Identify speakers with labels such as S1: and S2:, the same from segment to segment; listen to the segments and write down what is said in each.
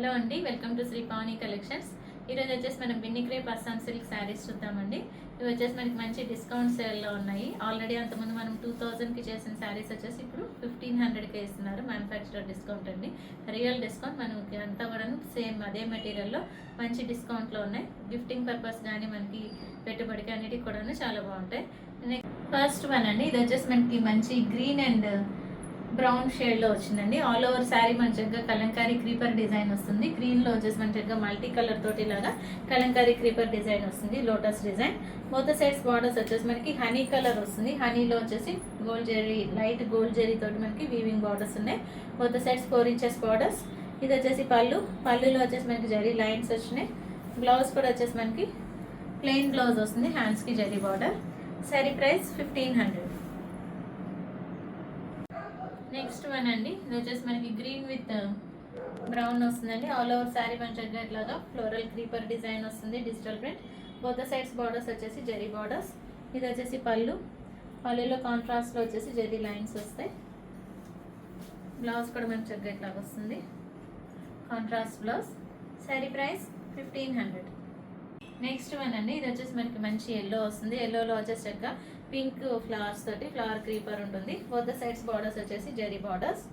S1: Hello అండి, welcome to Shri Pavani collections. ఈరోజు వచ్చేసి మనం Binny crepe Assam silk saris చూద్దామండి. ఇవి వచ్చేసి మనకి మంచి డిస్కౌంట్ సేల్లో ఉన్నాయి. ఆల్రెడీ అంతకుముందు మనం 2000కి చేసిన శారీస్ వచ్చేసి ఇప్పుడు 1500కే ఇస్తున్నారు. మ్యానుఫ్యాక్చరర్ డిస్కౌంట్ అండి, రియల్ డిస్కౌంట్. మనకి అంతా కూడా సేమ్ అదే మెటీరియల్లో మంచి డిస్కౌంట్లో ఉన్నాయి. గిఫ్టింగ్ పర్పస్ కానీ మనకి పెట్టుబడికి అన్నిటికి కూడా చాలా బాగుంటాయి. ఫస్ట్ వన్ అండి, ఇది వచ్చేసి మనకి మంచి గ్రీన్ అండ్ బ్రౌన్ షేడ్లో వచ్చిందండి. ఆల్ ఓవర్ శారీ మన చక్కగా కలంకారీ క్రీపర్ డిజైన్ వస్తుంది. గ్రీన్లో వచ్చేసి మన చక్కగా మల్టీ కలర్ తోటి ఇలాగా కలంకారీ క్రీపర్ డిజైన్ వస్తుంది, lotus design. Both sides borders వచ్చేసి మనకి హనీ కలర్ వస్తుంది. హనీలో వచ్చేసి gold zari, light gold zari తోటి మనకి వీవింగ్ బార్డర్స్ ఉన్నాయి. Both sides 4 inches borders. ఇది వచ్చేసి పళ్ళులో వచ్చేసి మనకి జరీ లైన్స్ వచ్చినాయి. బ్లౌజ్ కూడా వచ్చేసి మనకి ప్లెయిన్ బ్లౌజ్ వస్తుంది, హ్యాండ్స్కి zari border. Sari price 1500. Next one అండి, ఇది వచ్చేసి మనకి గ్రీన్ విత్ బ్రౌన్ వస్తుందండి. ఆల్ ఓవర్ శారీ మన చక్కగా ఇట్లాగా ఫ్లోరల్ క్రీపర్ డిజైన్ వస్తుంది, digital print. Both sides borders వచ్చేసి జరీ బార్డర్స్. ఇది వచ్చేసి పళ్ళులో కాంట్రాస్ట్లో వచ్చేసి జరీ లైన్స్ వస్తాయి. బ్లౌజ్ కూడా మన చక్కగా ఇట్లాగా వస్తుంది, contrast blouse. Sari price 1500. Next one అండి, ఇది వచ్చేసి మనకి మంచి ఎల్లో వస్తుంది. ఎల్లోలో వచ్చేసి చక్కగా పింక్ ఫ్లవర్స్ తోటి ఫ్లవర్ క్రీపర్ ఉంటుంది. బోత్ సైడ్స్ బార్డర్స్ వచ్చేసి జరీ బార్డర్స్.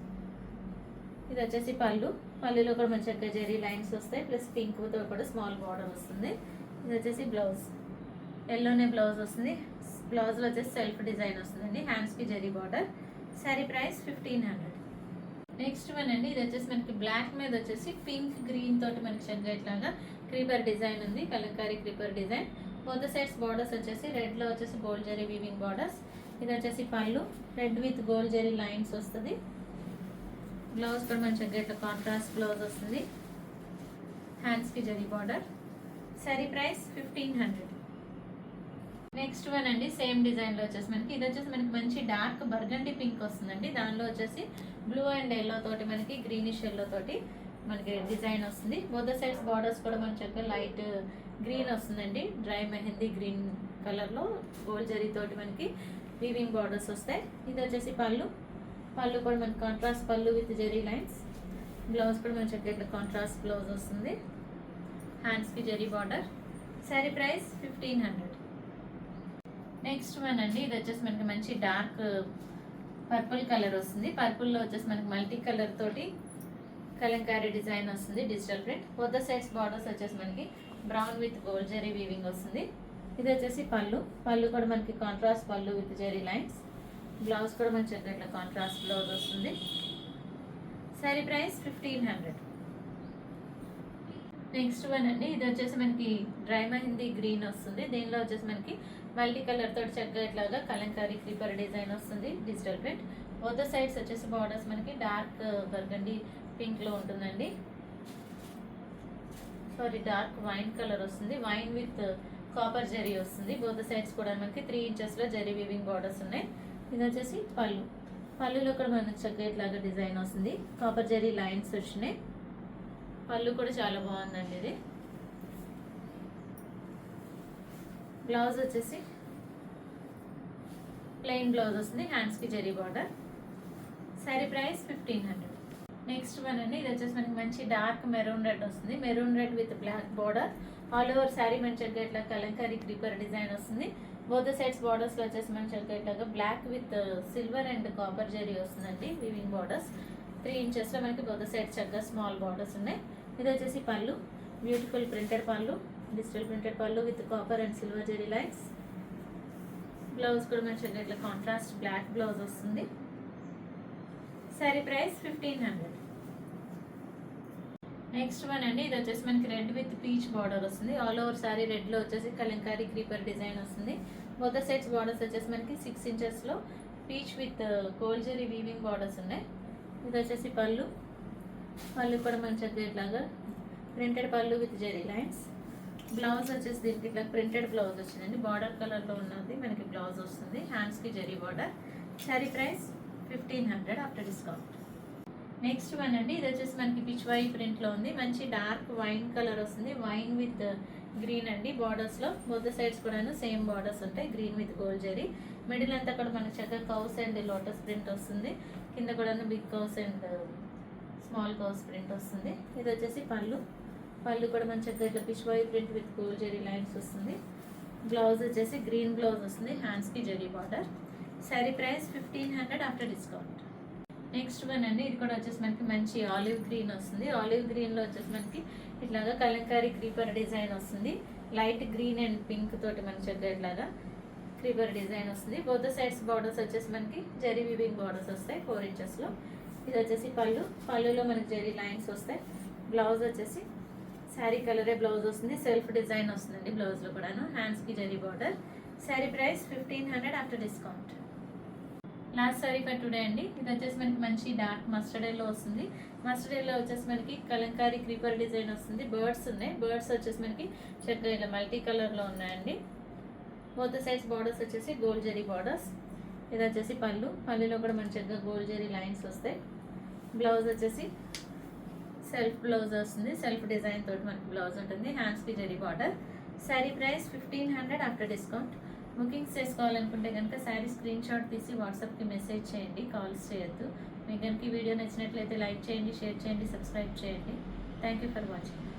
S1: ఇది వచ్చేసి పళ్ళులో కూడా మంచి చక్కగా జరీ లైన్స్ వస్తాయి, ప్లస్ పింక్ తో కూడా స్మాల్ బార్డర్ వస్తుంది. ఇది వచ్చేసి బ్లౌజ్, ఎల్లోనే బ్లౌజ్ వస్తుంది. బ్లౌజ్లో వచ్చేసి సెల్ఫ్ డిజైన్ వస్తుందండి, హ్యాండ్స్కి zari border. Sari price 1500. Next one అండి, ఇది వచ్చేసి మనకి బ్లాక్ మీద వచ్చేసి పింక్ గ్రీన్ తోటి మనకి చక్కగా ఇట్లాగా క్రీపర్ డిజైన్ ఉంది, Kalamkari creeper design. Both sides borders వచ్చేసి రెడ్లో వచ్చేసి గోల్డ్ జరీ వీవింగ్ బార్డర్స్. ఇది వచ్చేసి పళ్ళు, red with gold zari lines వస్తుంది. బ్లౌజ్ కూడా మన చక్కగా ఇట్లా కాంట్రాస్ట్ బ్లౌజ్ వస్తుంది, హ్యాండ్స్కి zari border. Sari price 1500. Next one అండి, సేమ్ డిజైన్లో వచ్చేసి మనకి ఇది వచ్చేసి మనకి మంచి డార్క్ బర్గండీ పింక్ వస్తుందండి. దానిలో వచ్చేసి బ్లూ అండ్ ఎల్లో తోటి మనకి గ్రీనిష్ ఎల్లో తోటి మనకి డిజైన్ వస్తుంది. బోత్ సైడ్స్ బార్డర్స్ కూడా మన చక్కగా లైట్ గ్రీన్ వస్తుందండి, డ్రై మెహందీ గ్రీన్ కలర్లో గోల్డ్ జరీ తోటి మనకి వీవింగ్ బార్డర్స్ వస్తాయి. ఇది వచ్చేసి పళ్ళు కూడా మనకి కాంట్రాస్ట్ పళ్ళు విత్ జరీ లైన్స్. బ్లౌజ్ కూడా మన చక్కగా ఇట్లా కాంట్రాస్ట్ బ్లౌజ్ వస్తుంది, హ్యాండ్స్కి zari border. Sari price 1500. Next one అండి, ఇది వచ్చేసి మనకి మంచి డార్క్ పర్పుల్ కలర్ వస్తుంది. పర్పుల్లో వచ్చేసి మనకి మల్టీ కలర్ తోటి కలంకారీ డిజైన్ వస్తుంది, digital print. Both sides borders వచ్చేసి మనకి brown with gold zari weaving వస్తుంది. ఇది వచ్చేసి పళ్ళు కూడా మనకి కాంట్రాస్ట్ పళ్ళు విత్ జరీ లైన్స్. బ్లౌజ్ కూడా మనకి ఇట్లా కాంట్రాస్ట్ బ్లౌజ్ వస్తుంది. శారీ ప్రైస్ 1500. నెక్స్ట్ వన్ అండి, ఇది వచ్చేసి మనకి డ్రై మెహందీ గ్రీన్ వస్తుంది. దీనిలో వచ్చేసి మనకి మల్టీ కలర్ తోటి చక్కగా ఇట్లాగా కలంకారీ క్రీపర్ డిజైన్ వస్తుంది, డిజిటల్ ప్రింట్. బోత్ సైడ్స్ వచ్చేసి బార్డర్స్ మనకి డార్క్ బర్గండీ పింక్లో ఉంటుందండి, సారీ డార్క్ వైన్ కలర్ వస్తుంది. వైన్ విత్ కాపర్ జరీ వస్తుంది. బోత్ సైడ్స్ కూడా మనకి 3 inchesలో జరీ వీవింగ్ బార్డర్స్ ఉన్నాయి. ఇది వచ్చేసి పళ్ళులో కూడా మనకి చక్కగా ఇట్లాగా డిజైన్ వస్తుంది, కాపర్ జరీ లైన్స్ వచ్చినాయి. పళ్ళు కూడా చాలా బాగుందండి. ఇది బ్లౌజ్ వచ్చేసి ప్లెయిన్ బ్లౌజ్ వస్తుంది, హ్యాండ్స్కి zari border. Sari price 1500. Next one అండి, ఇది వచ్చేసి మనకి మంచి డార్క్ మెరూన్ రెడ్ వస్తుంది. Maroon red with black border. All over sari మన చక్కగా ఇట్లా కలంకారీ క్రీపర్ డిజైన్ వస్తుంది. బోత్ సైడ్స్ బార్డర్స్లో వచ్చేసి మన చక్కగా ఇట్లాగా black with silver and copper zari వస్తుందండి, వీవింగ్ బార్డర్స్. 3 inchesలో మనకి బోత్ సైడ్స్ చక్కగా స్మాల్ బార్డర్స్ ఉన్నాయి. ఇది వచ్చేసి pallu, beautiful printed pallu, digital printed pallu with copper and silver zari lines. Blouse కూడా మన చక్కగా ఇట్లా కాంట్రాస్ట్ బ్లాక్ బ్లౌజ్ వస్తుంది. శారీ ప్రైస్ 1500. నెక్స్ట్ వన్ అండి, ఇది వచ్చేసి మనకి రెడ్ విత్ పీచ్ బార్డర్ వస్తుంది. ఆల్ ఓవర్ శారీ రెడ్లో వచ్చేసి కలంకారీ క్రీపర్ డిజైన్ వస్తుంది. బోత్ సైడ్స్ బార్డర్స్ వచ్చేసి మనకి 6 inchesలో peach with gold zari weaving borders ఉన్నాయి. ఇది వచ్చేసి పళ్ళు కూడా మన చక్కగా ఇట్లాగా printed pallu with zari lines. Blouse వచ్చేసి దీనికి ఇట్లా ప్రింటెడ్ బ్లౌజ్ వచ్చిందండి, బార్డర్ కలర్లో ఉన్నది మనకి బ్లౌజ్ వస్తుంది, హ్యాండ్స్కి zari border. Sari price 1500 after discount. Next one అండి, ఇది వచ్చేసి మనకి పిచ్ వై ప్రింట్లో ఉంది. మంచి డార్క్ వైన్ కలర్ వస్తుంది, వైన్ విత్ గ్రీన్ అండి. బార్డర్స్లో బోత్ సైడ్స్ కూడా సేమ్ బార్డర్స్ ఉంటాయి, green with gold zari. Middle అంతా కూడా మనకి చక్కగా కౌస్ అండ్ లోటస్ ప్రింట్ వస్తుంది. కింద కూడా big cows and small curves print వస్తుంది. ఇది వచ్చేసి పళ్ళు. పళ్ళు కూడా మంచిగా ఇట్లా Peshwai print with gold zari lines వస్తుంది. బ్లౌజ్ వచ్చేసి గ్రీన్ బ్లౌజ్ వస్తుంది, హ్యాండ్స్కి zari border. Sari price 1500 after discount. Next one అండి, ఇది కూడా వచ్చేసి మనకి మంచి ఆలివ్ గ్రీన్ వస్తుంది. ఆలివ్ గ్రీన్లో వచ్చేసి మనకి ఇట్లాగా కలంకారీ క్రీపర్ డిజైన్ వస్తుంది. లైట్ గ్రీన్ అండ్ పింక్ తోటి మంచిగా ఇట్లాగా క్రీపర్ డిజైన్ వస్తుంది. బోత్ సైడ్స్ బార్డర్స్ వచ్చేసి మనకి జెరీ వీవింగ్ బార్డర్స్ వస్తాయి 4 ఇంచెస్లో. ఇది వచ్చేసి పళ్ళు. పళ్ళులో మనకి జెరీ లైన్స్ వస్తాయి. బ్లౌజ్ వచ్చేసి శారీ కలరే బ్లౌజ్ వస్తుంది, సెల్ఫ్ డిజైన్ వస్తుందండి బ్లౌజ్లో కూడాను. హ్యాండ్స్కి zari border. Sari price 1500 after discount. Last sari for today అండి. ఇది వచ్చేసి మనకి మంచి డార్క్ మస్టర్డ్ ఎల్లో వస్తుంది. మస్టర్డ్ ఎల్లో వచ్చేసి మనకి కలంకారీ క్రీపర్ డిజైన్ వస్తుంది. బర్డ్స్ ఉన్నాయి. బర్డ్స్ వచ్చేసి మనకి చక్కగా ఇలా మల్టీ కలర్లో ఉన్నాయండి. బోత్ సైడ్స్ బార్డర్స్ వచ్చేసి గోల్డ్ జెరీ బార్డర్స్. ఇది వచ్చేసి పళ్ళు. పళ్ళులో కూడా మంచిగా గోల్డ్ జెరీ లైన్స్ వస్తాయి. బ్లౌజ్ వచ్చేసి సెల్ఫ్ బ్లౌజ్ వస్తుంది, సెల్ఫ్ డిజైన్ తోటి మనకి బ్లౌజ్ ఉంటుంది. హ్యాండ్స్కి zari border. Sari price 1500 after discount. Bookings చేసుకోవాలనుకుంటే కనుక శారీ స్క్రీన్ షాట్ తీసి వాట్సాప్కి మెసేజ్ చేయండి, కాల్స్ చేయొద్దు. మీకు కనుక ఈ వీడియో నచ్చినట్లయితే లైక్ చేయండి, షేర్ చేయండి, సబ్స్క్రైబ్ చేయండి. Thank you for watching.